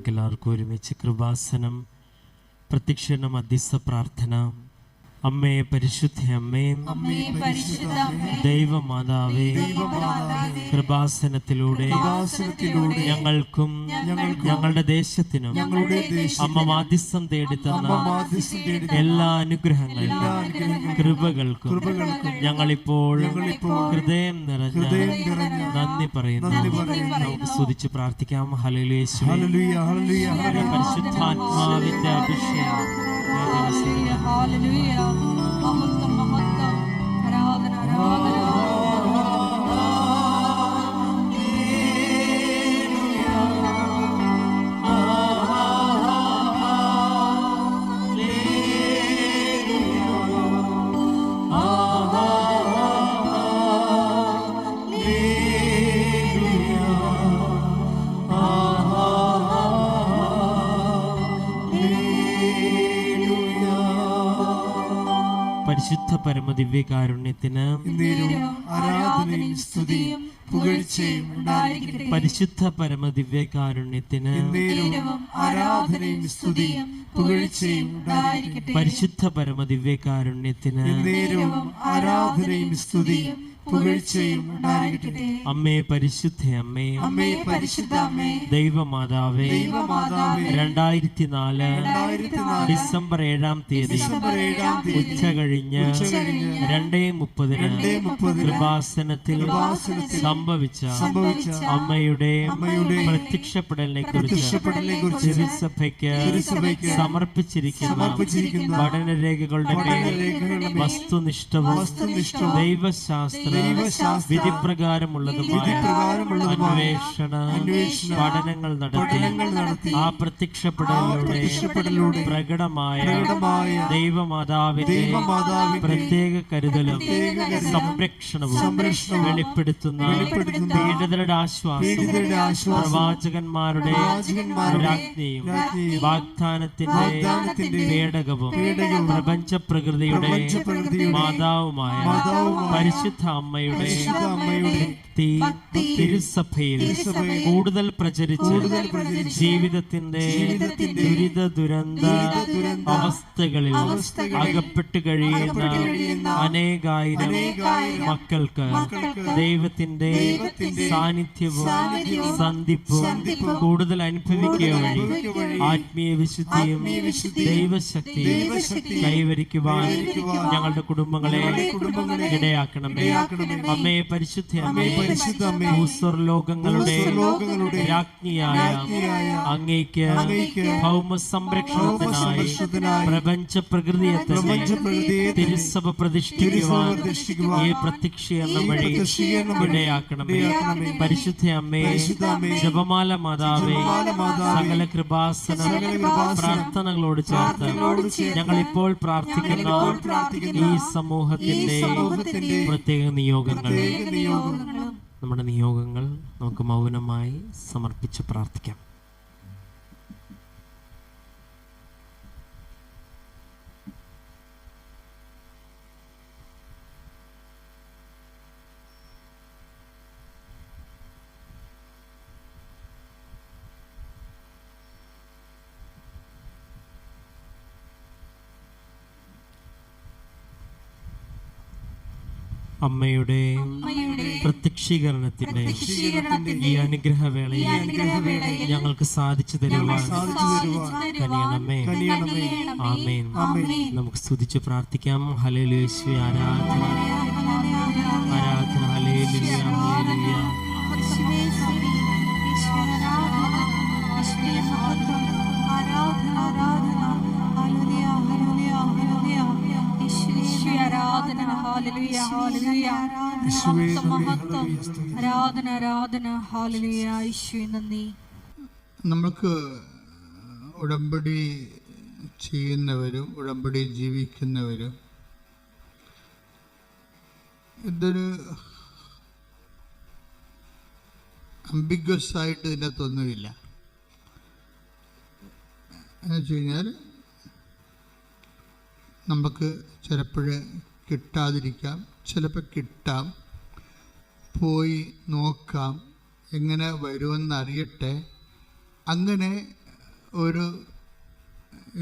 നമുക്കെല്ലാവർക്കും ഒരുമിച്ച് കൃപാസനം, പ്രത്യക്ഷീകരണ മധ്യസ്ഥ പ്രാർത്ഥന. അമ്മേ, പരിശുദ്ധ അമ്മേ, ദൈവമാതാവേ, കൃപാസനത്തിലൂടെ ഞങ്ങൾക്കും ഞങ്ങളുടെ ദേശത്തിനും അമ്മ മാധ്യസ്ഥം തേടിത്തന്ന എല്ലാ അനുഗ്രഹങ്ങൾക്കും കൃപകൾക്കും ഞങ്ങളിപ്പോൾ ഹൃദയം നിറഞ്ഞ നന്ദി പറയുന്നു. നമുക്ക് സ്തുതിച്ച് പ്രാർത്ഥിക്കാം. ഹല്ലേലൂയ, പരിശുദ്ധാത്മാവിന്റെ അഭിഷേകം. Hallelujah, mahottam mahottam, aradhana aradhana. പരിശുദ്ധ പരമദിവ്യകാരുണ്യത്തിന് ആരാധനയും സ്തുതിയും പുകഴ്ചയും ഉണ്ടായിരിക്കട്ടെ. പരിശുദ്ധ പരമദിവ്യകാരുണ്യത്തിന് ആരാധനയും സ്തുതിയും പുകഴ്ചയും ഉണ്ടായിരിക്കട്ടെ. പരിശുദ്ധ പരമദിവ്യകാരുണ്യത്തിന് ആരാധനയും സ്തുതിയും പുകഴ്ചയും ഉണ്ടായിരിക്കട്ടെ. അമ്മേ, പരിശുദ്ധ അമ്മേ, അമ്മേ, പരിശുദ്ധ അമ്മേ, ദൈവമാതാവേ, 2004 ഡിസംബർ 7-ാം തീയതി ഉച്ച കഴിഞ്ഞ് 2:30 കൃപാസനത്തിൽ സംഭവിച്ച അമ്മയുടെ പ്രത്യക്ഷപ്പെടലിനെ കുറിച്ച് തിരുസഭയ്ക്ക് സമർപ്പിച്ചിരിക്കുന്ന പഠനരേഖകളുടെ പേരിൽ വസ്തുനിഷ്ഠവും ദൈവശാസ്ത്ര വിധിപ്രകാരമുള്ളതുമായ അന്വേഷണ പഠനങ്ങൾ നടത്തി ആ പ്രത്യക്ഷപ്പെടലിലൂടെ പ്രകടമായ ദൈവമാതാവിന്റെ പ്രത്യേക കരുതലും സംരക്ഷണവും വെളിപ്പെടുത്തുന്ന പീഡിതരുടെ ആശ്വാസം, പ്രവാചകന്മാരുടെ രാജ്ഞിയും വാഗ്ദാനത്തിന്റെ പേടകവും പ്രപഞ്ച പ്രകൃതിയുടെ മാതാവുമായ പരിശുദ്ധ അമ്മയുടെ തിരുസഭയിൽ കൂടുതൽ പ്രചരിച്ച് ജീവിതത്തിന്റെ ദുരിത ദുരന്ത അവസ്ഥകളിൽ അകപ്പെട്ട് കഴിയുന്ന അനേകായിരം മക്കൾക്ക് ദൈവത്തിന്റെ സാന്നിധ്യവും സന്ധിപ്പും കൂടുതൽ അനുഭവിക്കുക വഴി ആത്മീയ വിശുദ്ധിയും ദൈവശക്തിയും കൈവരിക്കുവാൻ ഞങ്ങളുടെ കുടുംബങ്ങളെ ഇടയാക്കണമേ. അമ്മേ, പരിശുദ്ധ അമ്മേ, ഭൂസ്വർലോകങ്ങളുടെ രാജ്ഞിയായ അങ്ങേക്ക് ഭൗമ സംരക്ഷണത്തിനായി പ്രപഞ്ച പ്രകൃതിയെ തിരുസഭ പ്രതിഷ്ഠിക്കുവാൻ ഈ പ്രത്യക്ഷീകരണം വഴി ഇടയാക്കണമേ. പരിശുദ്ധ അമ്മേ, ജപമാല മാതാവേ, സകല കൃപാസന പ്രാർത്ഥനകളോട് ചേർത്ത് ഞങ്ങൾ ഇപ്പോൾ പ്രാർത്ഥിക്കുന്ന ഈ സമൂഹത്തിന്റെ പ്രത്യേക നിയോഗങ്ങൾ, നമ്മുടെ നിയോഗങ്ങൾ നമുക്ക് മൗനമായി സമർപ്പിച്ച് പ്രാർത്ഥിക്കാം. അമ്മയുടെ പ്രത്യക്ഷീകരണത്തിന്റെ ഈ അനുഗ്രഹവേളയിൽ ഞങ്ങൾക്ക് സാധിച്ചു തരുവാൻ കനിയണമേ. ആമേൻ. നമുക്ക് സ്തുതിച്ച് പ്രാർത്ഥിക്കാം. ഹല്ലേലൂയ, ആരാധന ആരാധന, ഹല്ലേലൂയ, ഹല്ലേലൂയ. നമുക്ക് ഉടമ്പടി ചെയ്യുന്നവരും ഉടമ്പടി ജീവിക്കുന്നവരും ഇതൊരു അംബിഗ്വസ് ആയിട്ട് ഇതിനകത്തൊന്നുമില്ല. എന്ന് വെച്ച് കഴിഞ്ഞാൽ നമുക്ക് ചിലപ്പോൾ കിട്ടാതിരിക്കാം, ചിലപ്പോൾ കിട്ടാം, പോയി നോക്കാം, എങ്ങനെ വരുമെന്നറിയട്ടെ, അങ്ങനെ ഒരു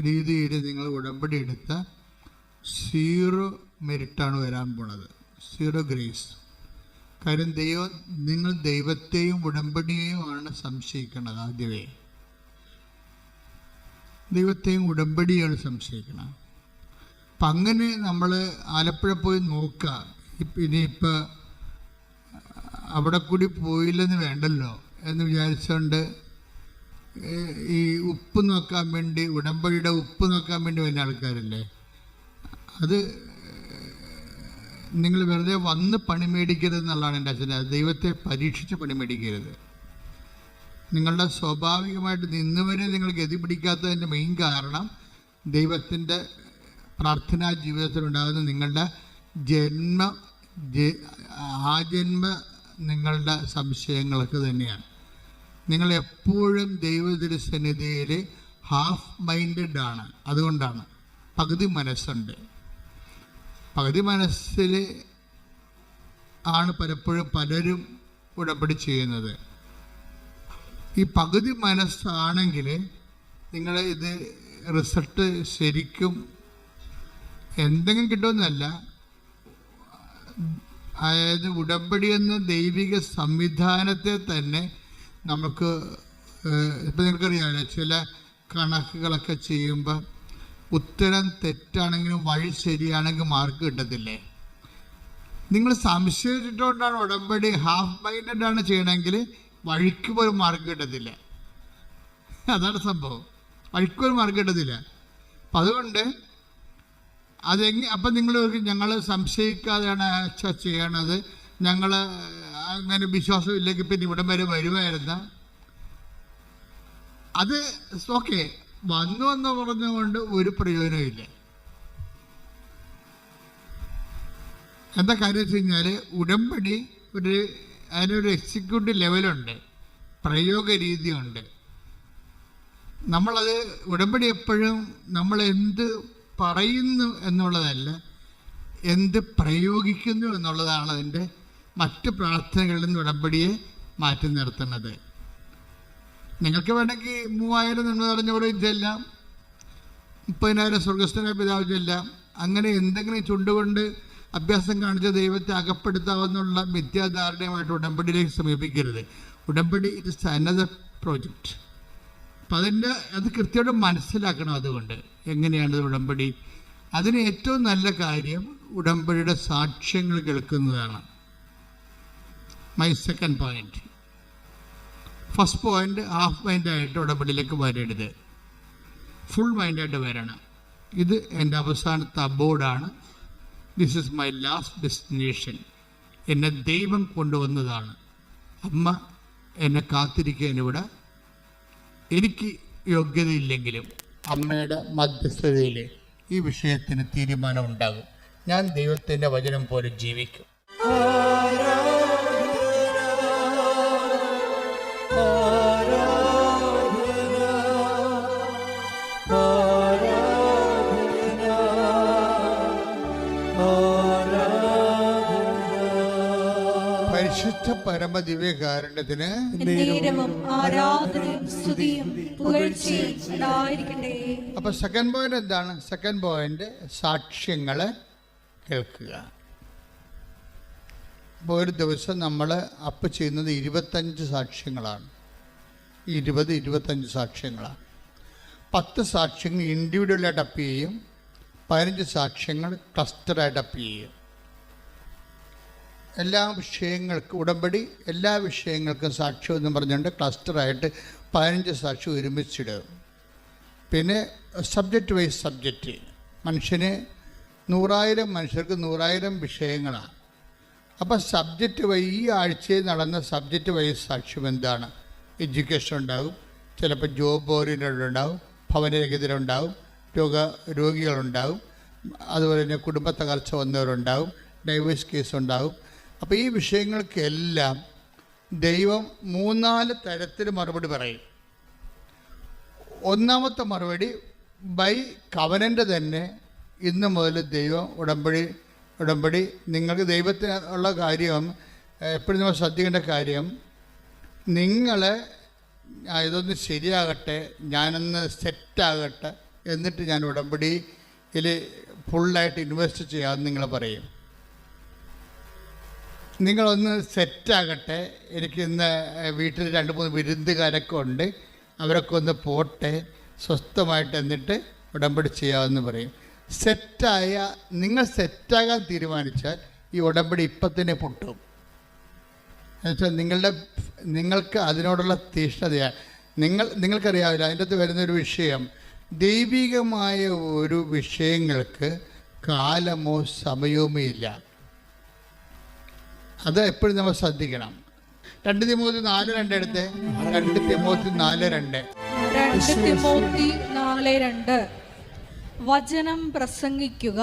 രീതിയിൽ നിങ്ങൾ ഉടമ്പടി എടുത്ത 0 മെരിറ്റാണ് വരാൻ പോണത്, 0 ഗ്രേസ്. കാര്യം നിങ്ങൾ ദൈവത്തെയും ഉടമ്പടിയെയുമാണ് സംശയിക്കുന്നത്. ആദ്യമേ ദൈവത്തെയും ഉടമ്പടിയാണ് സംശയിക്കണം. അപ്പം അങ്ങനെ നമ്മൾ ആലപ്പുഴ പോയി നോക്കുക. ഇനിയിപ്പോൾ അവിടെ കൂടി പോയില്ലെന്ന് വേണ്ടല്ലോ എന്ന് വിചാരിച്ചുകൊണ്ട് ഈ ഉപ്പ് നോക്കാൻ വേണ്ടി, ഉടമ്പടിയുടെ ഉപ്പ് നോക്കാൻ വേണ്ടി വരുന്ന ആൾക്കാരില്ലേ, അത് നിങ്ങൾ വെറുതെ വന്ന് പണി മേടിക്കരുത് എന്നുള്ളതാണ് എൻ്റെ അച്ഛൻ. ദൈവത്തെ പരീക്ഷിച്ച് പണി മേടിക്കരുത്. നിങ്ങളുടെ സ്വാഭാവികമായിട്ട് നിന്നുവരെ നിങ്ങൾ ഗതി പിടിക്കാത്തതിൻ്റെ മെയിൻ കാരണം ദൈവത്തിൻ്റെ പ്രാർത്ഥനാ ജീവിതത്തിലുണ്ടാകുന്ന നിങ്ങളുടെ ആജന്മ നിങ്ങളുടെ സംശയങ്ങളൊക്കെ തന്നെയാണ്. നിങ്ങൾ എപ്പോഴും ദൈവത്തിൻ്റെ ഹാഫ് മൈൻഡഡ് ആണ്. അതുകൊണ്ടാണ് പകുതി മനസ്സുണ്ട്. പകുതി മനസ്സിൽ ആണ് പലപ്പോഴും പലരും ഉടമ്പടി ചെയ്യുന്നത്. ഈ പകുതി മനസ്സാണെങ്കിൽ നിങ്ങൾ ഇത് റിസൾട്ട് ശരിക്കും എന്തെങ്കിലും കിട്ടുമെന്നല്ല, അതായത് ഉടമ്പടി എന്ന ദൈവിക സംവിധാനത്തെ തന്നെ നമുക്ക് ഇപ്പം നിങ്ങൾക്കറിയാമല്ലോ, ചില കണക്കുകളൊക്കെ ചെയ്യുമ്പോൾ ഉത്തരം തെറ്റാണെങ്കിലും വഴി ശരിയാണെങ്കിൽ മാർക്ക് കിട്ടത്തില്ലേ. നിങ്ങൾ സംശയിച്ചിട്ടുകൊണ്ടാണ് ഉടമ്പടി ഹാഫ് മൈൻഡഡ് ആണ് ചെയ്യണമെങ്കിൽ വഴിക്ക് പോലും മാർക്ക് കിട്ടത്തില്ല. അതാണ് സംഭവം, വഴിക്ക് പോലും മാർക്ക് കിട്ടത്തില്ല. അപ്പം അതുകൊണ്ട് അപ്പം നിങ്ങൾ ഞങ്ങൾ സംശയിക്കാതെയാണ് ചെയ്യണത്, ഞങ്ങൾ അങ്ങനെ വിശ്വാസമില്ലെങ്കിൽ പിന്നെ ഇവിടം വരെ വരുമായിരുന്ന അത് ഓക്കെ, വന്നു എന്ന് പറഞ്ഞുകൊണ്ട് ഒരു പ്രയോജനമില്ല. എന്താ കാര്യം വെച്ച് കഴിഞ്ഞാൽ ഉടമ്പടി അതിനൊരു എക്സിക്യൂട്ടീവ് ലെവലുണ്ട്, പ്രയോഗ രീതിയുണ്ട്. നമ്മളത് ഉടമ്പടി എപ്പോഴും നമ്മൾ എന്ത് പറയുന്നു എന്നുള്ളതല്ല, എന്ത് പ്രയോഗിക്കുന്നു എന്നുള്ളതാണ് അതിൻ്റെ മറ്റ് പ്രാർത്ഥനകളിൽ നിന്ന് ഉടമ്പടിയെ മാറ്റി നിർത്തുന്നത്. നിങ്ങൾക്ക് വേണമെങ്കിൽ 3000 നന്മ നിറഞ്ഞവരെയും ചെല്ലാം, 30,000 സ്വർഗസ്ഥനായ പിതാവ് ചെല്ലാം. അങ്ങനെ എന്തെങ്കിലും ചുണ്ടുകൊണ്ട് അഭ്യാസം കാണിച്ച ദൈവത്തെ അകപ്പെടുത്താവുന്നുള്ള മിഥ്യാധാരണയുമായിട്ട് ഉടമ്പടിയിലേക്ക് സമീപിക്കരുത്. ഉടമ്പടി ഇറ്റ് ഇസ് അനദർ പ്രോജക്റ്റ്. അപ്പം അത് കൃത്യമായിട്ട് മനസ്സിലാക്കണം. അതുകൊണ്ട് എങ്ങനെയാണ് ഉടമ്പടി? അതിന് ഏറ്റവും നല്ല കാര്യം ഉടമ്പടിയുടെ സാക്ഷ്യങ്ങൾ കേൾക്കുന്നതാണ്. My second point. First point, half മൈൻഡായിട്ട് ഉടമ്പടിയിലേക്ക് വരരുത്, ഫുൾ മൈൻഡായിട്ട് വരണം. ഇത് എൻ്റെ അവസാനത്തെ അബോർഡാണ്. This is my last destination. എന്നെ ദൈവം കൊണ്ടുവന്നതാണ്. അമ്മ എന്നെ കാത്തിരിക്കാനിവിടെ. എനിക്ക് യോഗ്യതയില്ലെങ്കിലും അമ്മയുടെ മധ്യസ്ഥതയിൽ ഈ വിഷയത്തിന് തീരുമാനമുണ്ടാകും. ഞാൻ ദൈവത്തിൻ്റെ വചനം പോലെ ജീവിക്കും. പരിശുദ്ധ പരമദിവ്യകാരുണ്യത്തിന് അപ്പൊ സെക്കൻഡ് പോയിന്റ് എന്താണ്? സെക്കൻഡ് പോയിന്റ് സാക്ഷ്യങ്ങള് കേൾക്കുക. അപ്പോൾ ഒരു ദിവസം നമ്മൾ അപ്പ് ചെയ്യുന്നത് 25 സാക്ഷ്യങ്ങളാണ്. 25 സാക്ഷ്യങ്ങളാണ്. 10 സാക്ഷ്യങ്ങൾ ഇൻഡിവിജ്വലായിട്ട് അപ്പ് ചെയ്യും, 15 സാക്ഷ്യങ്ങൾ ക്ലസ്റ്ററായിട്ട് അപ്പ് ചെയ്യും. എല്ലാ വിഷയങ്ങൾക്കും ഉടമ്പടി എല്ലാ വിഷയങ്ങൾക്കും സാക്ഷ്യം എന്ന് പറഞ്ഞുകൊണ്ട് ക്ലസ്റ്ററായിട്ട് 15 സാക്ഷ്യം ഒരുമിച്ചിടും. പിന്നെ സബ്ജക്റ്റ് വൈസ് സബ്ജക്റ്റ്, മനുഷ്യന് 100,000 മനുഷ്യർക്ക് 100,000 വിഷയങ്ങളാണ്. അപ്പം സബ്ജക്റ്റ് ഈ ആഴ്ചയിൽ നടന്ന സബ്ജക്റ്റ് വൈസ് സാക്ഷ്യം എന്താണ്? എഡ്യൂക്കേഷൻ ഉണ്ടാകും, ചിലപ്പോൾ ജോബ് ഓറിയൻറ്റഡ് ഉണ്ടാകും, ഭവനരഹിതരുണ്ടാകും, രോഗികളുണ്ടാകും, അതുപോലെ തന്നെ കുടുംബ തകർച്ച വന്നവരുണ്ടാകും, ഡൈവേഴ്സ് കേസ് ഉണ്ടാകും. അപ്പോൾ ഈ വിഷയങ്ങൾക്കെല്ലാം ദൈവം 3-4 തരത്തിൽ മറുപടി പറയും. ഒന്നാമത്തെ മറുപടി ബൈ കവനൻ്റ് തന്നെ. ഇന്ന് മുതൽ ദൈവം ഉടമ്പടി നിങ്ങൾക്ക് ദൈവത്തിന് ഉള്ള കാര്യം എപ്പോഴും നമ്മൾ ശ്രദ്ധിക്കേണ്ട കാര്യം, ഇതൊന്ന് ശരിയാകട്ടെ, ഞാനൊന്ന് സെറ്റാകട്ടെ, എന്നിട്ട് ഞാൻ ഉടമ്പടിയിൽ ഫുള്ളായിട്ട് ഇൻവെസ്റ്റ് ചെയ്യാമെന്ന് നിങ്ങൾ പറയും. നിങ്ങളൊന്ന് സെറ്റാകട്ടെ, എനിക്ക് ഇന്ന് വീട്ടിൽ 2-3 വിരുന്നുകാരൊക്കെ ഉണ്ട്, അവരൊക്കെ ഒന്ന് പോട്ടെ, സ്വസ്ഥമായിട്ട് എന്നിട്ട് ഉടമ്പടി ചെയ്യാമെന്ന് പറയും. നിങ്ങൾ സെറ്റാകാൻ തീരുമാനിച്ചാൽ ഈ ഉടമ്പടി ഇപ്പം തന്നെ പൊട്ടും. എന്നുവെച്ചാൽ നിങ്ങൾക്ക് അതിനോടുള്ള തീഷ്ണതയാണ്. നിങ്ങൾക്കറിയാവില്ല, അതിൻ്റെ അകത്ത് വരുന്നൊരു വിഷയം, ദൈവികമായ ഒരു വിഷയങ്ങൾക്ക് കാലമോ സമയവുമേ ഇല്ല. അത് എപ്പോഴും നമ്മൾ ശ്രദ്ധിക്കണം. 2 തിമോത്തി 4:2 എടുത്ത്. 2 തിമോത്തി 4:2 വചനം പ്രസംഗിക്കുക,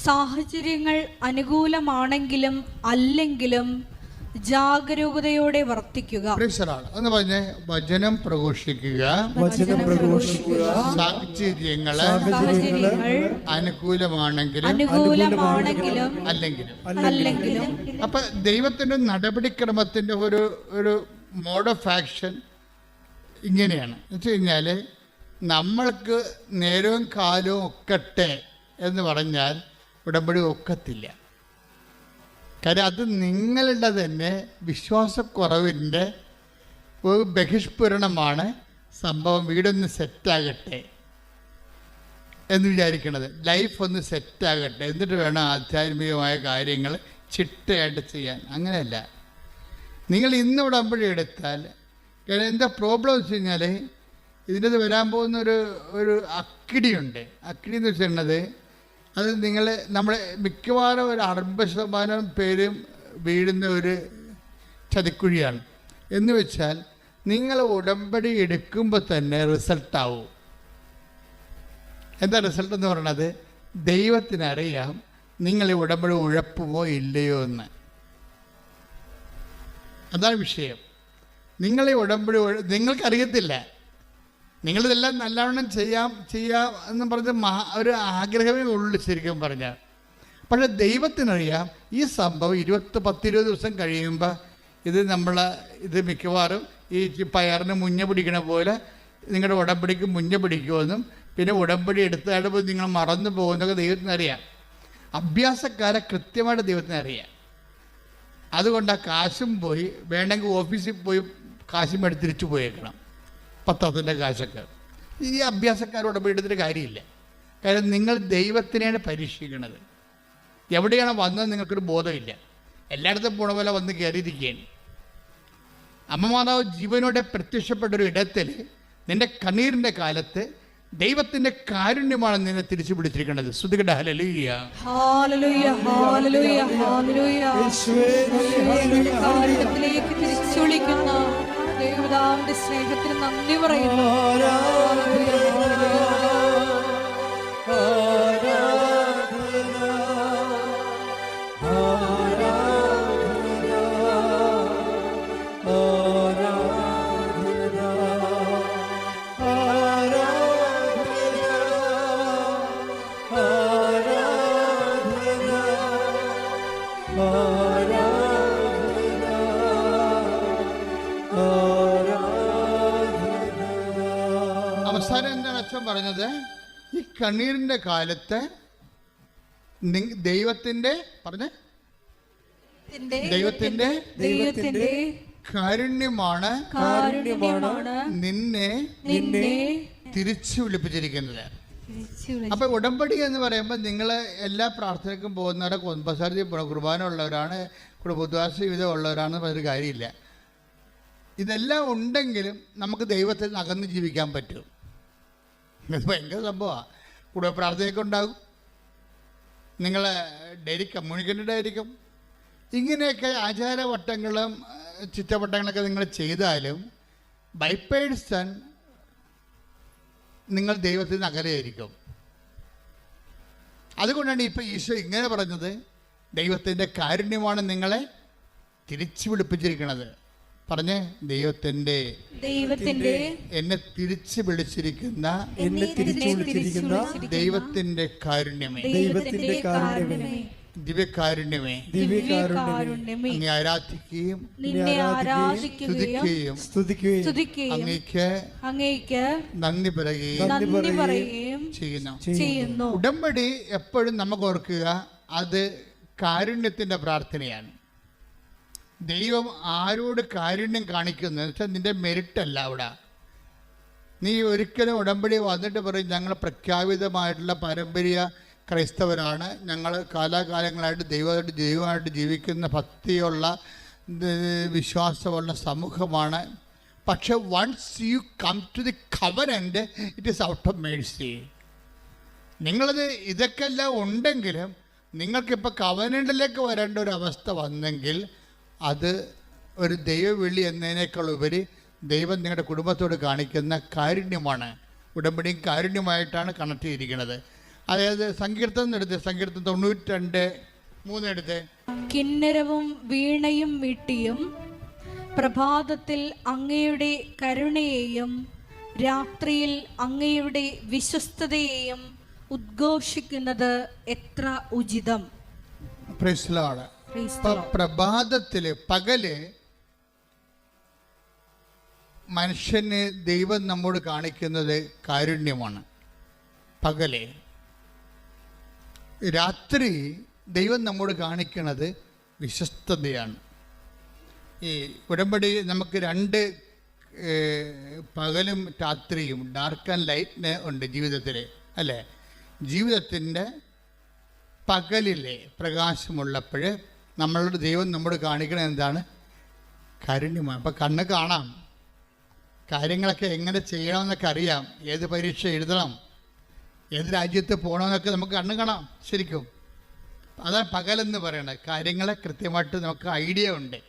സാഹചര്യങ്ങൾ അനുകൂലമാണെങ്കിലും അല്ലെങ്കിലും ജാഗരൂകതയോടെ വർത്തിക്കുക. ഒന്ന് പറഞ്ഞേ, വചനം പ്രഘോഷിക്കുക, സാഹചര്യങ്ങള് അനുകൂലമാണെങ്കിലും അല്ലെങ്കിലും. അപ്പൊ ദൈവത്തിന്റെ നടപടിക്രമത്തിന്റെ ഒരു മോഡ് ഓഫ് ആക്ഷൻ ഇങ്ങനെയാണ്. എന്ന് വെച്ച് കഴിഞ്ഞാല് നമ്മൾക്ക് നേരവും കാലവും ഒക്കട്ടെ എന്ന് പറഞ്ഞാൽ ഉടമ്പടി ഒക്കത്തില്ല. കാര്യം അത് നിങ്ങളുടെ തന്നെ വിശ്വാസക്കുറവിൻ്റെ ഒരു ബഹിഷ്പുരണമാണ് സംഭവം. വീടൊന്ന് സെറ്റാകട്ടെ എന്ന് വിചാരിക്കണത്, ലൈഫ് ഒന്ന് സെറ്റാകട്ടെ, എന്നിട്ട് വേണം ആധ്യാത്മികമായ കാര്യങ്ങൾ ചിട്ടയായിട്ട് ചെയ്യാൻ. അങ്ങനെയല്ല. നിങ്ങൾ ഇന്ന് ഉടമ്പടി എടുത്താൽ എന്താ പ്രോബ്ലം വെച്ച് കഴിഞ്ഞാൽ, ഇതിൻ്റെ വരാൻ പോകുന്ന ഒരു അക്കിടിയുണ്ട്. അക്കിടി എന്ന് വെച്ചിട്ടുള്ളത്, അത് നമ്മളെ മിക്കവാറും ഒരു 60% പേരും വീഴുന്ന ഒരു ചതിക്കുഴിയാണ്. എന്ന് വെച്ചാൽ നിങ്ങൾ ഉടമ്പടി എടുക്കുമ്പോൾ തന്നെ റിസൾട്ടാവും. എന്താ റിസൾട്ട് എന്ന് പറയുന്നത്? ദൈവത്തിനറിയാം നിങ്ങൾ ഈ ഉടമ്പടി ഉഴപ്പുമോ ഇല്ലയോ എന്ന്. അതാണ് വിഷയം. നിങ്ങൾ ഈ ഉടമ്പടി നിങ്ങൾക്കറിയത്തില്ല. നിങ്ങളിതെല്ലാം നല്ലവണ്ണം ചെയ്യാം എന്ന് പറഞ്ഞ് ഒരു ആഗ്രഹമേ ഉള്ളൂ ശരിക്കും പറഞ്ഞാൽ. പക്ഷേ ദൈവത്തിനറിയാം ഈ സംഭവം 10-20 ദിവസം കഴിയുമ്പോൾ ഇത് മിക്കവാറും ഈ പയറിന് മുഞ്ഞ പിടിക്കണ പോലെ നിങ്ങളുടെ ഉടമ്പടിക്ക് മുഞ്ഞ പിടിക്കുമെന്നും പിന്നെ ഉടമ്പടി എടുത്തായിട്ട് നിങ്ങൾ മറന്നു പോകുന്നതൊക്കെ ദൈവത്തിനറിയാം. അഭ്യാസക്കാരെ കൃത്യമായിട്ട് ദൈവത്തിനറിയാം. അതുകൊണ്ട് ആ കാശും പോയി, വേണമെങ്കിൽ ഓഫീസിൽ പോയി കാശും എടുത്ത് തിരിച്ചു പോയേക്കണം, പത്രത്തിൻ്റെ കാശൊക്കെ. ഈ അഭ്യാസക്കാരോട് എടുത്തിട്ട് കാര്യമില്ല. കാര്യം നിങ്ങൾ ദൈവത്തിനെയാണ് പരീക്ഷിക്കുന്നത്. എവിടെയാണ് വന്നത് നിങ്ങൾക്കൊരു ബോധമില്ല. എല്ലായിടത്തും പോണ പോലെ വന്ന് കയറിയിരിക്കുകയാണ്. അമ്മ മാതാവ് ജീവനോടെ പ്രത്യക്ഷപ്പെട്ടൊരു ഇടത്തിൽ നിന്റെ കണ്ണീരിൻ്റെ കാലത്ത് ദൈവത്തിൻ്റെ കാരുണ്യമാണ് നിന്നെ തിരിച്ചു പിടിച്ചിരിക്കുന്നത്. സ്തുതിക്കട്ടെ, ഹല്ലേലൂയ. കാരുണ്യത്തിലേക്ക് തിരിച്ചു വിളിക്കുന്ന ദൈവപിതാവിന്റെ സ്നേഹത്തിന് നന്ദി പറയുന്നു. അവസാനം എന്താണ് അച്ഛൻ പറഞ്ഞത്? ഈ കണ്ണീരിൻ്റെ കാലത്ത് ദൈവത്തിൻ്റെ കാരുണ്യമാണ് നിന്നെ തിരിച്ചു വിളിപ്പിച്ചിരിക്കുന്നത്. അപ്പൊ ഉടമ്പടി എന്ന് പറയുമ്പോൾ നിങ്ങൾ എല്ലാ പ്രാർത്ഥനയ്ക്കും പോകുന്നവരെ കുമ്പസാരത്തിൽ കുർബാന ഉള്ളവരാണ്, പൊതുവാസ ജീവിതം ഉള്ളവരാണെന്ന് പറഞ്ഞൊരു കാര്യമില്ല. ഇതെല്ലാം ഉണ്ടെങ്കിലും നമുക്ക് ദൈവത്തിൽ നിന്ന് അകന്ന് ജീവിക്കാൻ പറ്റും. ഇത് ഭയങ്കര സംഭവമാണ്. കുടുംബ പ്രാർത്ഥനയൊക്കെ ഉണ്ടാകും, നിങ്ങൾ ഡെയിലി കമ്മ്യൂണിക്കേറ്റഡ് ആയിരിക്കും. ഇങ്ങനെയൊക്കെ ആചാരവട്ടങ്ങളും ചിറ്റവട്ടങ്ങളൊക്കെ നിങ്ങൾ ചെയ്താലും ബൈ പേഴ്സൺ നിങ്ങൾ ദൈവത്തിൽ നിന്ന് അകലെയായിരിക്കും. അതുകൊണ്ടാണ് ഇപ്പോൾ ഈശോ ഇങ്ങനെ പറഞ്ഞത്, ദൈവത്തിൻ്റെ കാരുണ്യമാണ് നിങ്ങളെ തിരിച്ചു വിളിപ്പിച്ചിരിക്കുന്നത്. പറഞ്ഞേ, ദൈവത്തിൻ്റെ എന്നെ തിരിച്ചു വിളിച്ചിരിക്കുന്ന ദൈവത്തിൻ്റെ കാരുണ്യമേ. ദിവ്യകാരുണ്യമേ ദിവ്യകാരുണ്യമേ അങ്ങേ ആരാധിക്കുകയും നിന്നെ ആരാധിക്കുകയും സ്തുതിക്കുകയും അങ്ങേക്ക് നന്ദി പറയുകയും ചെയ്യുന്നു. ഉടമ്പടി എപ്പോഴും നമുക്ക് ഓർക്കുക, അത് കാരുണ്യത്തിൻ്റെ പ്രാർത്ഥനയാണ്. ദൈവം ആരോട് കാരുണ്യം കാണിക്കുന്നത് വെച്ചാൽ നിന്റെ മെരിറ്റല്ല. അവിടെ നീ ഒരിക്കലും ഉടമ്പടി വന്നിട്ട് പറയും ഞങ്ങൾ പ്രഖ്യാപിതമായിട്ടുള്ള പാരമ്പര്യ ക്രൈസ്തവരാണ്, ഞങ്ങൾ കാലാകാലങ്ങളായിട്ട് ദൈവമായിട്ട് ജീവിക്കുന്ന ഭക്തിയുള്ള വിശ്വാസമുള്ള സമൂഹമാണ്. പക്ഷെ once you come to the covenant it is out of mercy. നിങ്ങളത് ഇതൊക്കെ എല്ലാം ഉണ്ടെങ്കിലും നിങ്ങൾക്കിപ്പോൾ കവനന്റിലേക്ക് വരേണ്ട ഒരു അവസ്ഥ വന്നെങ്കിൽ അത് ഒരു ദൈവവിളി എന്നതിനേക്കാൾ ഉപരി ദൈവം നിങ്ങളുടെ കുടുംബത്തോട് കാണിക്കുന്ന കാരുണ്യമാണ്. ഉടമ്പടിയും കാരുണ്യമായിട്ടാണ് കണക്ട് ചെയ്തിരിക്കുന്നത്. അതായത് സങ്കീർത്തനം എടുത്ത്, സങ്കീർത്തനം 92:3 എടുത്ത്, കിന്നരവും വീണയും മീട്ടിയും പ്രഭാതത്തിൽ അങ്ങയുടെ കരുണയെയും രാത്രിയിൽ അങ്ങയുടെ വിശ്വസ്തതയെയും ഉദ്ഘോഷിക്കുന്നത് എത്ര ഉചിതം. പ്രഭാതത്തില് പകല് മനുഷ്യന് ദൈവം നമ്മോട് കാണിക്കുന്നത് കാരുണ്യമാണ്. പകല് രാത്രി ദൈവം നമ്മോട് കാണിക്കുന്നത് വിശ്വസ്തതയാണ്. ഈ ഉടമ്പടി നമുക്ക് 2 പകലും രാത്രിയും, ഡാർക്ക് ആൻഡ് ലൈറ്റ് ഉണ്ട് ജീവിതത്തിൽ, അല്ലേ? ജീവിതത്തിൻ്റെ പകലിലെ പ്രകാശമുള്ളപ്പോൾ നമ്മളുടെ ദൈവം നമ്മോട് കാണിക്കണത് എന്താണ്? കാരുണ്യമാണ്. അപ്പം കണ്ണ് കാണാം, കാര്യങ്ങളൊക്കെ എങ്ങനെ ചെയ്യണമെന്നൊക്കെ അറിയാം, ഏത് പരീക്ഷ എഴുതണം, ഏത് രാജ്യത്ത് പോകണമെന്നൊക്കെ നമുക്ക് കണ്ണ് കാണാം ശരിക്കും. അതാണ് പകലെന്ന് പറയുന്നത്. കാര്യങ്ങളെ കൃത്യമായിട്ട് നമുക്ക് ഐഡിയ ഉണ്ട്.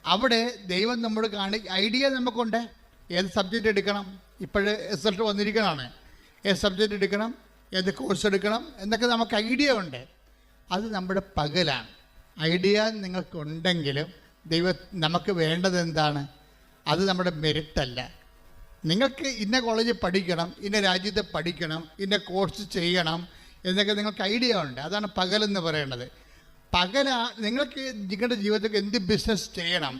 അവിടെ ദൈവം നമ്മോട് ഐഡിയ നമുക്കുണ്ട്. ഏത് സബ്ജക്റ്റ് എടുക്കണം, ഇപ്പോഴ് റിസൾട്ട് വന്നിരിക്കണമാണ്, ഏത് സബ്ജക്റ്റ് എടുക്കണം, ഏത് കോഴ്സ് എടുക്കണം എന്നൊക്കെ നമുക്ക് ഐഡിയ ഉണ്ട്. അത് നമ്മുടെ പകലാണ്. ഐഡിയ നിങ്ങൾക്കുണ്ടെങ്കിലും നമുക്ക് വേണ്ടത് എന്താണ്? അത് നമ്മുടെ മെരിറ്റല്ല. നിങ്ങൾക്ക് ഇന്ന കോളേജിൽ പഠിക്കണം, ഇന്ന രാജ്യത്ത് പഠിക്കണം, ഇന്ന കോഴ്സ് ചെയ്യണം എന്നൊക്കെ നിങ്ങൾക്ക് ഐഡിയ ഉണ്ട്. അതാണ് പകലെന്ന് പറയുന്നത്. നിങ്ങൾക്ക് നിങ്ങളുടെ ജീവിതത്തിൽ എന്ത് ബിസിനസ് ചെയ്യണം,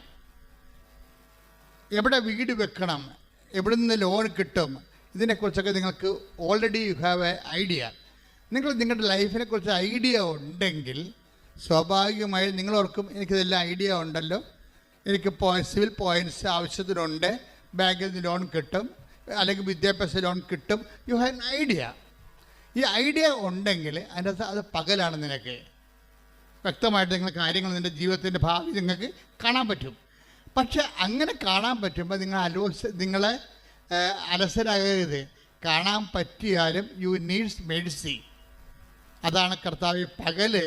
എവിടെ വീട് വെക്കണം, എവിടെ നിന്ന് ലോൺ കിട്ടും, ഇതിനെക്കുറിച്ചൊക്കെ നിങ്ങൾക്ക് already you have A idea. നിങ്ങളുടെ ലൈഫിനെ കുറിച്ച് ഐഡിയ ഉണ്ടെങ്കിൽ സ്വാഭാവികമായി നിങ്ങളോർക്കും എനിക്കിതെല്ലാം ഐഡിയ ഉണ്ടല്ലോ, എനിക്ക് സിവിൽ പോയിൻറ്റ്സ് ആവശ്യത്തിനുണ്ട്, ബാങ്കിൽ നിന്ന് ലോൺ കിട്ടും, അല്ലെങ്കിൽ വിദ്യാഭ്യാസ ലോൺ കിട്ടും. You have an idea. ഈ ഐഡിയ ഉണ്ടെങ്കിൽ അതിനകത്ത് അത് പകലാണ്. നിനക്ക് വ്യക്തമായിട്ട് നിങ്ങൾ കാര്യങ്ങൾ നിൻ്റെ ജീവിതത്തിൻ്റെ ഭാവി നിങ്ങൾക്ക് കാണാൻ പറ്റും. പക്ഷെ അങ്ങനെ കാണാൻ പറ്റുമ്പോൾ നിങ്ങളെ അലസരാകരുത്. കാണാൻ പറ്റിയാലും യു നീഡ്സ് മെഴ്സി. അതാണ് കർത്താവ് പകല്.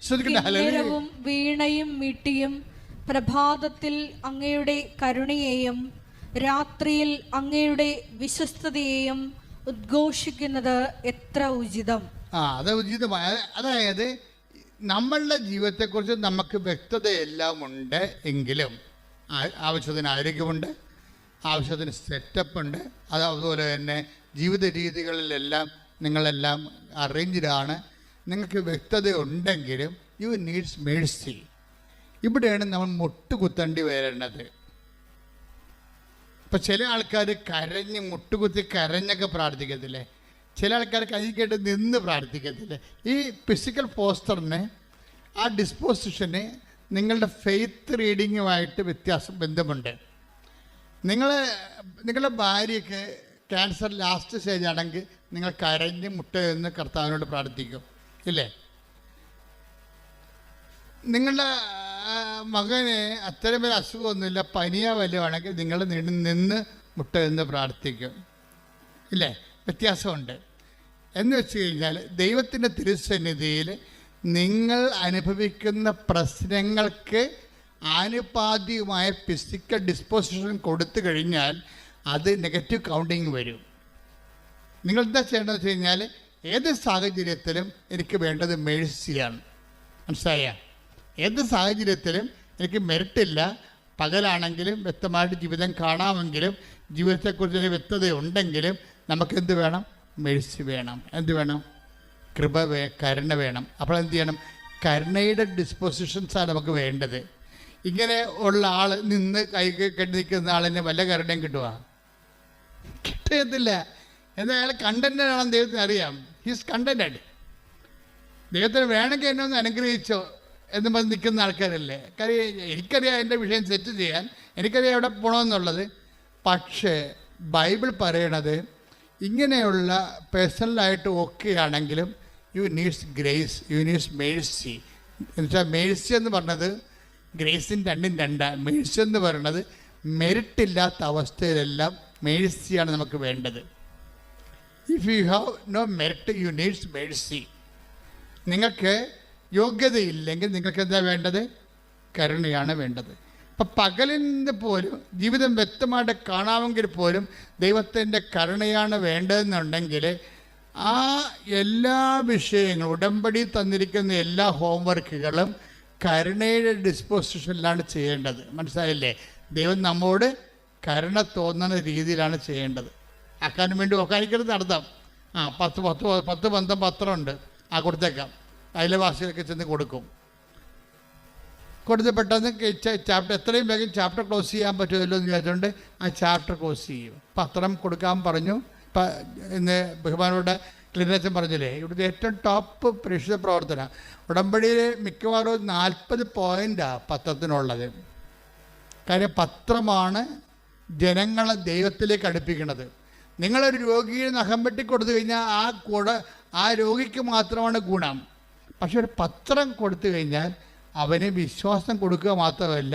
കിന്നരവും വീണയും മീട്ടിയും പ്രഭാതത്തിൽ അങ്ങയുടെ കരുണയെയും രാത്രിയിൽ അങ്ങയുടെ വിശ്വസ്തതയെയും ഉദ്ഘോഷിക്കുന്നത് എത്ര ഉചിതം. അത് ഉചിതമായ, അതായത് നമ്മളുടെ ജീവിതത്തെക്കുറിച്ച് നമുക്ക് വ്യക്തതയെല്ലാം ഉണ്ട് എങ്കിലും ആവശ്യത്തിന് ആരോഗ്യമുണ്ട്, ആവശ്യത്തിന് സെറ്റപ്പ് ഉണ്ട്, അതുപോലെ തന്നെ ജീവിത രീതികളിലെല്ലാം നിങ്ങളെല്ലാം അറേഞ്ച്ഡാണ്. നിങ്ങൾക്ക് വ്യക്തത ഉണ്ടെങ്കിലും യു നീഡ്സ് മേഴ്സി. ഇവിടെയാണ് നമ്മൾ മുട്ടുകുത്തേണ്ടി വരുന്നത്. ഇപ്പം ചില ആൾക്കാർ മുട്ടുകുത്തി കരഞ്ഞൊക്കെ പ്രാർത്ഥിക്കത്തില്ലേ, ചില ആൾക്കാർ കൈ കേട്ട് നിന്ന് പ്രാർത്ഥിക്കത്തില്ലേ. ഈ ഫിസിക്കൽ പോസ്റ്ററിന്, ആ ഡിസ്പോസിഷന് നിങ്ങളുടെ ഫെയ്ത്ത് റീഡിങ്ങുമായിട്ട് ബന്ധമുണ്ട്. നിങ്ങളുടെ ഭാര്യയ്ക്ക് ക്യാൻസർ ലാസ്റ്റ് സ്റ്റേജ് ആണെങ്കിൽ നിങ്ങൾ കരഞ്ഞ് മുട്ട എന്ന് കർത്താവിനോട് പ്രാർത്ഥിക്കും, ഇല്ലേ? നിങ്ങളുടെ മകന് അത്തരം ഒരു അസുഖമൊന്നുമില്ല, പനിയോ വല്ലതുമാണെങ്കിൽ നിങ്ങൾ നിന്ന് മുട്ട എന്ന് പ്രാർത്ഥിക്കും, ഇല്ലേ? വ്യത്യാസമുണ്ട്. എന്ന് വെച്ച് കഴിഞ്ഞാൽ ദൈവത്തിൻ്റെ തിരുസന്നിധിയിൽ നിങ്ങൾ അനുഭവിക്കുന്ന പ്രശ്നങ്ങൾക്ക് ആനുപാതികമായ ഫിസിക്കൽ ഡിസ്പോസിഷൻ കൊടുത്തു കഴിഞ്ഞാൽ അത് നെഗറ്റീവ് കൗണ്ടിങ് വരും. നിങ്ങളെന്താ ചെയ്യേണ്ടതെന്ന് വെച്ച് കഴിഞ്ഞാൽ ഏത് സാഹചര്യത്തിലും എനിക്ക് വേണ്ടത് മേഴ്സിയാണ്. മനസ്സിലായ? ഏത് സാഹചര്യത്തിലും എനിക്ക് മെറിറ്റില്ല. പകലാണെങ്കിലും വ്യക്തമായിട്ട് ജീവിതം കാണാമെങ്കിലും ജീവിതത്തെക്കുറിച്ച് വ്യക്തത ഉണ്ടെങ്കിലും നമുക്കെന്ത് വേണം? മേഴ്സി വേണം. എന്ത് വേണം? കരുണ വേണം. അപ്പോൾ എന്ത് ചെയ്യണം? കരുണയുടെ ഡിസ്പോസിഷൻസാണ് നമുക്ക് വേണ്ടത്. ഇങ്ങനെ ഉള്ള ആൾ നിന്ന് കൈ കെട്ടി നിൽക്കുന്ന ആളിന് വല്ല കരുണയും കിട്ടുക? കിട്ടത്തില്ല. എന്നാൽ അയാൾ കണ്ടൻറ്റഡ് ആണെന്ന് ദൈവത്തിന് അറിയാം. He's contented. ദൈവത്തിന് വേണമെങ്കിൽ എന്നെ ഒന്ന് അനുഗ്രഹിച്ചോ എന്ന് പറഞ്ഞ് നിൽക്കുന്ന ആൾക്കാരല്ലേ. കാര്യം എനിക്കറിയാം എൻ്റെ വിഷയം സെറ്റ് ചെയ്യാൻ, എനിക്കറിയാം എവിടെ പോകണമെന്നുള്ളത്. പക്ഷേ ബൈബിൾ പറയണത് ഇങ്ങനെയുള്ള പേഴ്സണലായിട്ട് ഓക്കെ ആണെങ്കിലും you needs grace, you needs mercy. എന്നുവെച്ചാൽ മേഴ്സി എന്ന് പറഞ്ഞത് ഗ്രേസിന് രണ്ടാണ്. മേഴ്സി എന്ന് പറയുന്നത് മെരിറ്റില്ലാത്ത അവസ്ഥയിലെല്ലാം മേഴ്സിയാണ് നമുക്ക് വേണ്ടത്. If you have no merit you needs mercy. നിങ്ങൾക്ക് യോഗ്യതയില്ലെങ്കിൽ നിങ്ങൾക്ക് എന്താ വേണ്ടത്? കരുണയാണ് വേണ്ടത്. അപ്പം പകലിന് പോലും ജീവിതം വ്യക്തമായിട്ട് കാണാമെങ്കിൽ പോലും ദൈവത്തിൻ്റെ കരുണയാണ് വേണ്ടതെന്നുണ്ടെങ്കിൽ ആ എല്ലാ വിഷയങ്ങളും, ഉടമ്പടി തന്നിരിക്കുന്ന എല്ലാ ഹോംവർക്കുകളും കരുണയുടെ ഡിസ്പോസിഷനിലാണ് ചെയ്യേണ്ടത്. മനസ്സിലായില്ലേ? ദൈവം നമ്മോട് കരുണ തോന്നുന്ന രീതിയിലാണ് ചെയ്യേണ്ടത്. ആക്കാൻ വേണ്ടി ഒക്കാനിക്കരുത് നടത്താം. 10 പത്രമുണ്ട്, കൊടുത്തേക്കാം. അയൽവാസികൾക്ക് ചെന്ന് കൊടുക്കും. കൊടുത്ത് പെട്ടെന്ന് ചാപ്റ്റർ എത്രയും വേഗം ചാപ്റ്റർ ക്ലോസ് ചെയ്യാൻ പറ്റുമല്ലോ എന്ന് വിചാരിച്ചുകൊണ്ട് ആ ചാപ്റ്റർ ക്ലോസ് ചെയ്യും. പത്രം കൊടുക്കാൻ പറഞ്ഞു. ഇപ്പം ഇന്ന് ബഹുമാനോടെ ക്ലീനച്ചൻ പറഞ്ഞില്ലേ, ഇവിടുത്തെ ഏറ്റവും ടോപ്പ് പ്രേക്ഷിത പ്രവർത്തനം ഉടമ്പടിയിൽ മിക്കവാറും 40 പോയിൻ്റാണ് പത്രത്തിനുള്ളത്. കാര്യം പത്രമാണ് ജനങ്ങളെ ദൈവത്തിലേക്ക് അടുപ്പിക്കുന്നത്. നിങ്ങളൊരു രോഗിയെ നഖം വെട്ടി കൊടുത്തു കഴിഞ്ഞാൽ ആ രോഗിക്ക് മാത്രമാണ് ഗുണം. പക്ഷെ ഒരു പത്രം കൊടുത്തു കഴിഞ്ഞാൽ അവന് വിശ്വാസം കൊടുക്കുക മാത്രമല്ല,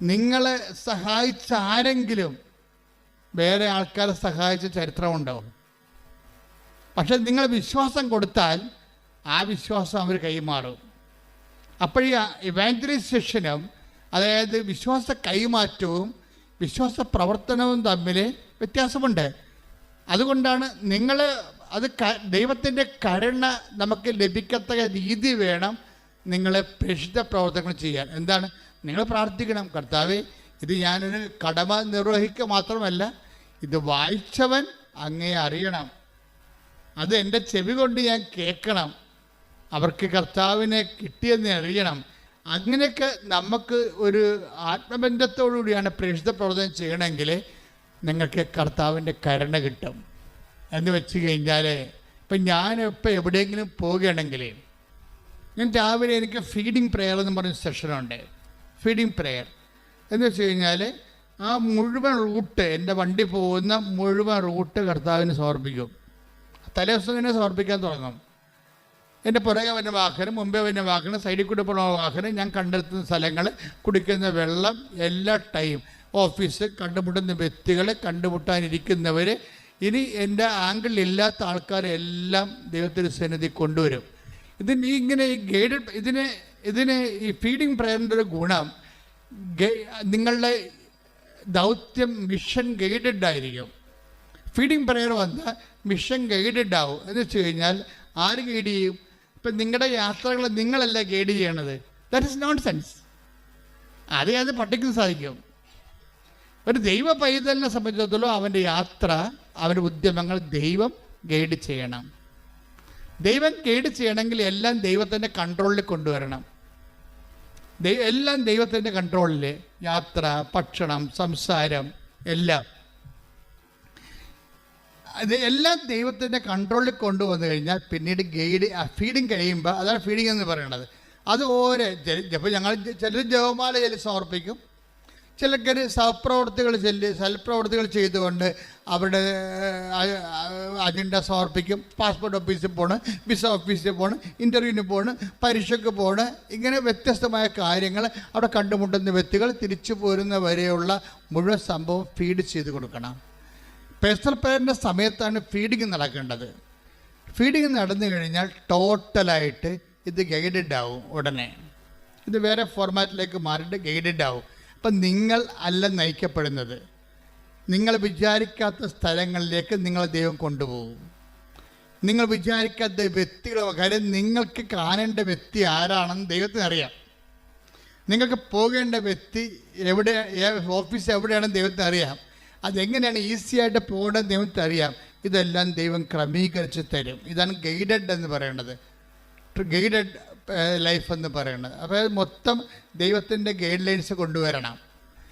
നിങ്ങളെ സഹായിച്ച ആരെങ്കിലും വേറെ ആൾക്കാരെ സഹായിച്ച ചരിത്രമുണ്ടാവും. പക്ഷെ നിങ്ങൾ വിശ്വാസം കൊടുത്താൽ ആ വിശ്വാസം അവർ കൈമാറും. അപ്പോൾ ഈ ഇവാഞ്ചലൈസേഷനും, അതായത് വിശ്വാസ കൈമാറ്റവും വിശ്വാസ പ്രവർത്തനവും തമ്മിൽ വ്യത്യാസമുണ്ട്. അതുകൊണ്ടാണ് നിങ്ങൾ ദൈവത്തിൻ്റെ കരുണ നമുക്ക് ലഭിക്കത്തക്ക രീതി വേണം നിങ്ങൾ പ്രേക്ഷിത പ്രവർത്തനങ്ങൾ ചെയ്യാൻ. എന്താണ്? നിങ്ങൾ പ്രാർത്ഥിക്കണം, കർത്താവേ, ഇത് ഞാനൊരു കടമ നിർവഹിക്കുക മാത്രമല്ല, ഇത് വായിച്ചവൻ അങ്ങേ അറിയണം, അത് എൻ്റെ ചെവി കൊണ്ട് ഞാൻ കേൾക്കണം, അവർക്ക് കർത്താവിനെ കിട്ടിയെന്ന് അറിയണം. അങ്ങനെയൊക്കെ നമുക്ക് ഒരു ആത്മബന്ധത്തോടുകൂടിയാണ് പ്രേക്ഷിത പ്രവർത്തനം ചെയ്യണമെങ്കിൽ നിങ്ങൾക്ക് കർത്താവിൻ്റെ കരുണ കിട്ടും. എന്ന് വെച്ച് കഴിഞ്ഞാൽ ഇപ്പം ഞാനിപ്പോൾ എവിടെയെങ്കിലും പോവുകയാണെങ്കിൽ ഞാൻ രാവിലെ എനിക്ക് ഫീഡിങ് പ്രെയർ എന്ന് പറഞ്ഞ സെഷനുണ്ട്. ഫീഡിങ് പ്രെയർ എന്ന് വെച്ച് കഴിഞ്ഞാൽ ആ മുഴുവൻ റൂട്ട്, എൻ്റെ വണ്ടി പോകുന്ന മുഴുവൻ റൂട്ട് കർത്താവിന് സമർപ്പിക്കും. തലേ ദിവസം തന്നെ സമർപ്പിക്കാൻ തുടങ്ങും. എൻ്റെ പുറകെ വരുന്ന വാഹനം, മുമ്പേ വരുന്ന വാഹനം, സൈഡിൽ കൂടെ പോകുന്ന വാഹനം, ഞാൻ കണ്ടെത്തുന്ന സ്ഥലങ്ങൾ, കുടിക്കുന്ന വെള്ളം, എല്ലാ ടൈം, ഓഫീസ്, കണ്ടുമുട്ടുന്ന വ്യക്തികൾ, കണ്ടുമുട്ടാനിരിക്കുന്നവർ, ഇനി എൻ്റെ ആംഗിളിലില്ലാത്ത ആൾക്കാരെല്ലാം ദൈവത്തിൻ്റെ സന്നിധി കൊണ്ടുവരും. ഇങ്ങനെ ഇതിന് ഈ ഫീഡിങ് പ്രയറിൻ്റെ ഒരു ഗുണം, നിങ്ങളുടെ ദൗത്യം മിഷൻ ഗൈഡഡ് ആയിരിക്കും. ഫീഡിങ് പ്രയർ വന്നാൽ മിഷൻ ഗൈഡഡ് ആവും. എന്ന് വെച്ച് കഴിഞ്ഞാൽ ആര് ഗൈഡ് ചെയ്യും? ഇപ്പം നിങ്ങളുടെ യാത്രകൾ നിങ്ങളല്ല ഗൈഡ് ചെയ്യണത്. That is known sense. അത് പഠിക്കാൻ സാധിക്കും. ഒരു ദൈവ പൈതലിനെ സംബന്ധിച്ചിടത്തോളം അവൻ്റെ യാത്ര, അവൻ്റെ ഉദ്യമങ്ങൾ ദൈവം ഗൈഡ് ചെയ്യണം. ദൈവം ഗൈഡ് ചെയ്യണമെങ്കിൽ എല്ലാം ദൈവത്തിൻ്റെ കൺട്രോളിൽ കൊണ്ടുവരണം. എല്ലാം ദൈവത്തിൻ്റെ കൺട്രോളിൽ, യാത്ര, ഭക്ഷണം, സംസാരം, എല്ലാം എല്ലാം ദൈവത്തിൻ്റെ കൺട്രോളിൽ കൊണ്ടുവന്നു കഴിഞ്ഞാൽ പിന്നീട് ഫീഡിങ് കഴിയുമ്പോൾ, അതാണ് ഫീഡിങ് എന്ന് പറയുന്നത്. അത് ഇപ്പോൾ ഞങ്ങൾ ചിലർ ജപമാല സമർപ്പിക്കും, ചിലർ സൽപ്രവർത്തികൾ ചെയ്തുകൊണ്ട് അവരുടെ അജണ്ട സമർപ്പിക്കും. പാസ്പോർട്ട് ഓഫീസിൽ പോകണം, വിസ ഓഫീസിൽ പോകണം, ഇൻ്റർവ്യൂവിന് പോകണം, പരീക്ഷയ്ക്ക് പോകണം. ഇങ്ങനെ വ്യത്യസ്തമായ കാര്യങ്ങൾ അവിടെ കണ്ടുമുട്ടുന്ന വ്യക്തികൾ തിരിച്ചു പോരുന്ന വരെയുള്ള മുഴുവൻ സംഭവം ഫീഡ് ചെയ്ത് കൊടുക്കണം. പേഴ്സണൽ പ്രയറിൻ്റെ സമയത്താണ് ഫീഡിങ് നടക്കേണ്ടത്. ഫീഡിങ് നടന്നു കഴിഞ്ഞാൽ ടോട്ടലായിട്ട് ഇത് ഗൈഡഡ് ആവും. ഉടനെ ഇത് വേറെ ഫോർമാറ്റിലേക്ക് മാറിയിട്ട് ഗൈഡഡ് ആവും. അപ്പം നിങ്ങൾ അല്ല നയിക്കപ്പെടുന്നത്, നിങ്ങൾ വിചാരിക്കാത്ത സ്ഥലങ്ങളിലേക്ക് നിങ്ങളെ ദൈവം കൊണ്ടുപോകും. നിങ്ങൾ വിചാരിക്കാത്ത വ്യക്തികളോ, കാര്യം നിങ്ങൾക്ക് കാണേണ്ട വ്യക്തി ആരാണെന്ന് ദൈവത്തിന് അറിയാം. നിങ്ങൾക്ക് പോകേണ്ട വ്യക്തി ഓഫീസ് എവിടെയാണെന്ന് ദൈവത്തിന് അറിയാം. അതെങ്ങനെയാണ് ഈസി ആയിട്ട് പോകേണ്ടത് ദൈവത്തിന് അറിയാം. ഇതെല്ലാം ദൈവം ക്രമീകരിച്ച് തരും. ഇതാണ് ഗൈഡഡ് എന്ന് പറയുന്നത്, ഗൈഡഡ് ലൈഫ് എന്ന് പറയുന്നത്. അപ്പോൾ മൊത്തം ദൈവത്തിൻ്റെ ഗൈഡ് ലൈൻസ് കൊണ്ടുവരണം.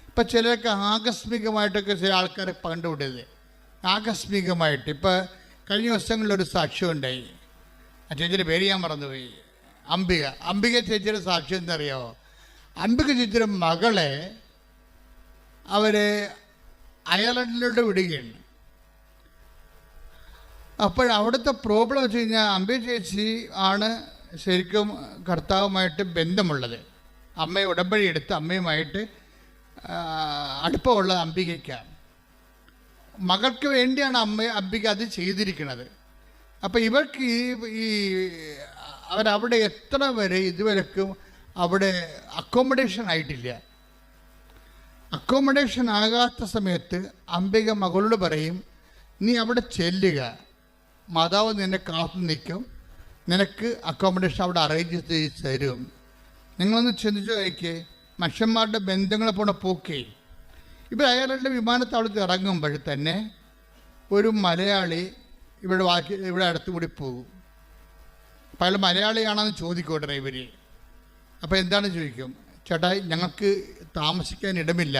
ഇപ്പം ചിലർക്ക് ആകസ്മികമായിട്ടൊക്കെ ചില ആൾക്കാർ കണ്ടുപിടിയത് ആകസ്മികമായിട്ട്. ഇപ്പോൾ കഴിഞ്ഞ ദിവസങ്ങളിലൊരു സാക്ഷ്യം ഉണ്ടായി. ആ ചേച്ചിയുടെ പേര് ഞാൻ മറന്നുപോയി. അംബിക ചേച്ചിയുടെ സാക്ഷ്യം എന്തറിയാമോ? അംബിക ചേച്ചിയുടെ മകളെ അവർ അയർലൻഡിലോട്ട് വിടുകയാണ്. അപ്പോഴവിടുത്തെ പ്രോബ്ലം വെച്ച് കഴിഞ്ഞാൽ അംബിക ചേച്ചി ആണ് ശരിക്കും കർത്താവുമായിട്ട് ബന്ധമുള്ളത്. അമ്മയെ ഉടമ്പടി എടുത്ത് അമ്മയുമായിട്ട് അടുപ്പമുള്ളത് അംബികയ്ക്കാണ്. മകൾക്ക് വേണ്ടിയാണ് അംബിക അത് ചെയ്തിരിക്കുന്നത്. അപ്പോൾ ഇവർക്ക് ഈ അവരവിടെ എത്ര വരെ ഇതുവരെക്കും അവിടെ അക്കോമഡേഷൻ ആയിട്ടില്ല. അക്കോമഡേഷൻ ആകാത്ത സമയത്ത് അംബിക മകളോട് പറയും, നീ അവിടെ ചെല്ലുക, മാതാവ് നിന്നെ കാത്തു നിൽക്കും, നിനക്ക് അക്കോമഡേഷൻ അവിടെ അറേഞ്ച് ചെയ്ത് തരും. നിങ്ങളൊന്ന് ചിന്തിച്ചു നോക്കിയേ, മനുഷ്യന്മാരുടെ ബന്ധങ്ങളെ പോണ പോക്കേ. ഇപ്പോൾ അയാളുടെ വിമാനത്താവളത്തിൽ ഇറങ്ങുമ്പോൾ തന്നെ ഒരു മലയാളി ഇവിടെ അടുത്തുകൂടി പോകും. അപ്പോൾ അയാൾ മലയാളിയാണെന്ന് ചോദിക്കും ഡ്രൈവർ. അപ്പോൾ എന്താണ് ചോദിക്കും, ചേട്ടാ ഞങ്ങൾക്ക് താമസിക്കാൻ ഇടമില്ല,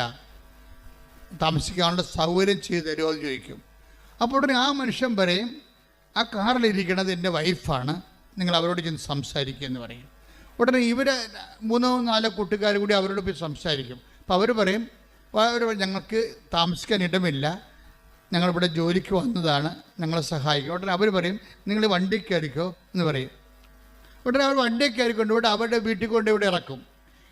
താമസിക്കാനുള്ള സൗകര്യം ചെയ്ത് തരുമോ എന്ന് ചോദിക്കും. അപ്പോൾ ഉടനെ ആ മനുഷ്യൻ പറയും, ആ കാറിലിരിക്കണത് എൻ്റെ വൈഫാണ്, നിങ്ങൾ അവരോട് ചെന്ന് സംസാരിക്കുക എന്ന് പറയും. ഉടനെ ഇവർ 3-4 കൂട്ടുകാർ കൂടി അവരോട് പോയി സംസാരിക്കും. അപ്പോൾ അവർ പറയും, ഞങ്ങൾക്ക് താമസിക്കാൻ ഇടമില്ല, ഞങ്ങളിവിടെ ജോലിക്ക് വന്നതാണ്, ഞങ്ങളെ സഹായിക്കും. ഉടനെ അവർ പറയും, നിങ്ങൾ വണ്ടി കയറിക്കോ എന്ന് പറയും. ഉടനെ അവർ വണ്ടി കയറിക്കൊണ്ട് ഇവിടെ അവരുടെ വീട്ടിൽ കൊണ്ട് ഇവിടെ ഇറക്കും.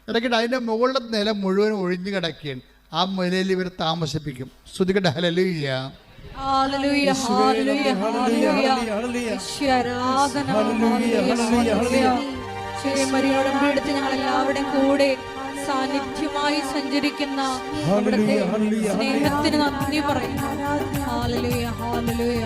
ഇറക്കിയിട്ട് അതിൻ്റെ മുകളിലെ നില മുഴുവൻ ഒഴിഞ്ഞു കിടക്കുകയാണ്. ആ നിലയിൽ ഇവർ താമസിപ്പിക്കും. ശ്രുതികട്ടെ ഹല്ലേലൂയ. Hallelujah hallelujah hallelujah. ആരാധന ഹല്ലേലൂയ. മരിയോടെ എടുത്ത് ഞങ്ങൾ എല്ലാവരുടെയും കൂടെ സാന്നിധ്യമായി സഞ്ചരിക്കുന്ന സ്നേഹത്തിന് നന്ദി പറയുന്നു. Hallelujah hallelujah.